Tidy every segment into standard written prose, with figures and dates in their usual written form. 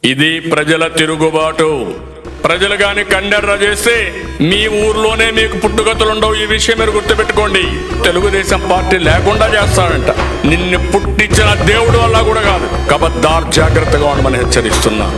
ఇది ప్రజల తిరుగుబాటు. ప్రజలు గాని కండెర్ర చేస్తే మీ ఊర్లోనే మీకు పుట్టుగతులుండవు. ఈ విషయం మీరు గుర్తుపెట్టుకోండి. తెలుగుదేశం పార్టీ లేకుండా చేస్తాడంట. నిన్ను పుట్టించిన దేవుడు వల్ల కూడా కాదు. కబద్దార్, జాగ్రత్తగా ఉండమని హెచ్చరిస్తున్నా.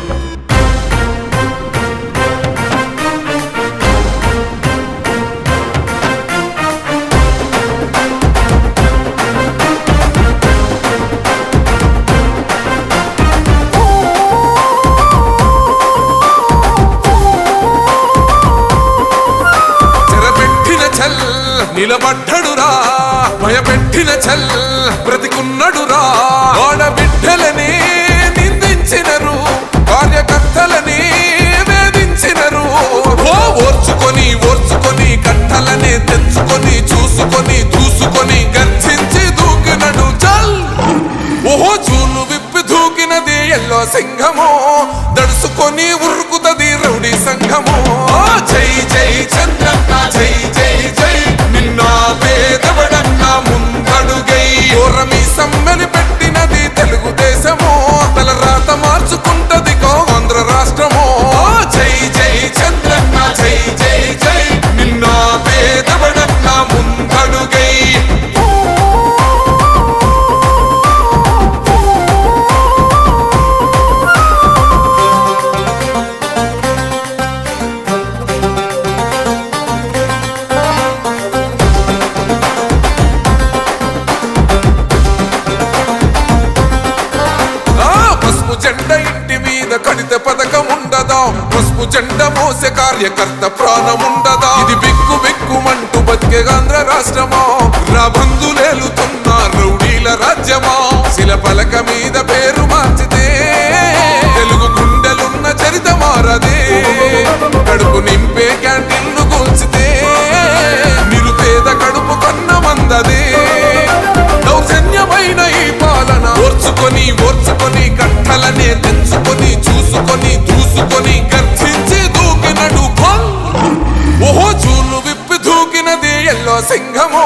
నిలబడ్డడురా, భయపెట్టిన చల్ బ్రతికున్నడురా. ఆడబిడ్డలని నిందించినరు, కార్యకర్తలని వేధించినరు. ఓర్చుకొని ఓర్చుకొని కట్టలనే తెచ్చుకొని చూసుకొని దూసుకొని గర్జించి దూకినడు చల్. ఓహో చూలు విప్పి దూకినది ఎల్లో సింహము, దడుసుకొని ఉరుకుతది రౌడీ సంఘము. జై జై చంద్రన్న, జై జై జై నిన్నా పేదవడన్నా ముందడుగై. ఓరమి సమ్మెలి పెట్టినది తెలుగుదేశము, తల రాత మార్చుకుంటది ఆంధ్ర రాష్ట్రము. జై జై చంద్రన్న, జై జై జై నిన్నా పేదవడన్నా ముందడుగై. జెండా ఇంటి మీద కడితే పథకం ఉండదా? పసుపు జెండా మోసే కార్యకర్త ప్రాణం ఉండదా? ఇది బిక్కు బిక్కుమంటూ బతికే ఆంధ్ర రాష్ట్రమా? రాబందులేలుతున్న రౌడీల రాజ్యమా? శిల పలక మీద పేరు మార్చితే తెలుగు గుండెలున్న చరిత మారదే. కడుపు నింపే క్యాంటీన్లు కూల్చితే నిరుపేద కడుపు కన్న మందదే. దౌర్జన్యమైన ఈ పాలన ఓర్చుకొని ఓర్చుకొని కట్టలనే తెచ్చుకొని చూసుకొని దూసుకొని గర్జించి దూకినడు కొల్. ఓహో చూలు విప్పి దూకినది ఎల్లో సింహము,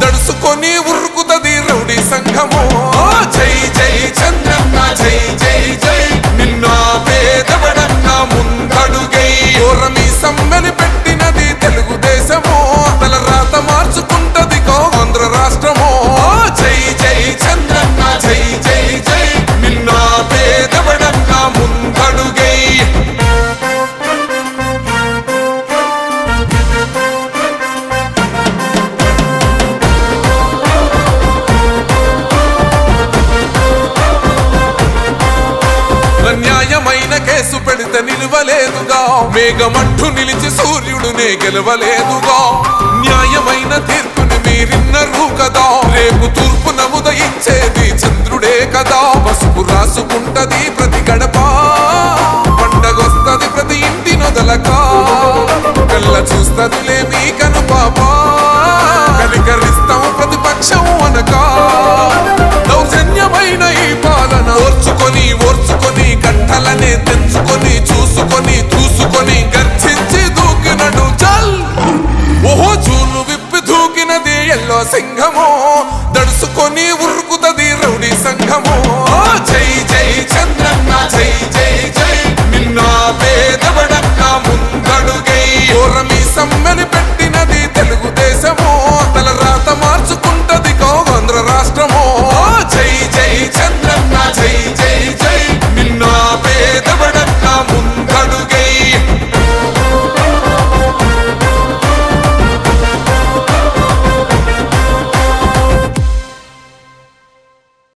దడుసుకొని ఉరుకుతది రౌడీ సంఘము. జై జై చంద్రన్న, జై జై జై నిన్నా పేదవడన్నా ముందడుగై. ఓరమి సమ్మెలి పెట్టినది తెలుగుదేశము, తల రాత మార్చుకుంటది ఆంధ్ర రాష్ట్రము. జై జై చంద్రన్న, జై జై జై నిన్నా పేదవడన్నా ముందడుగై. అన్యాయమైన కేసు పెడితే నిలవలేదుగా, మేఘమంటూ నిలిచి సూర్యుడునే గెలవలేదుగా. న్యాయమైన తీర్పుని మీరిన్నరు కదా, రేపు తూర్పు నముదయించేది చంద్రుడే కదా. పసుపు రాసుకుంటది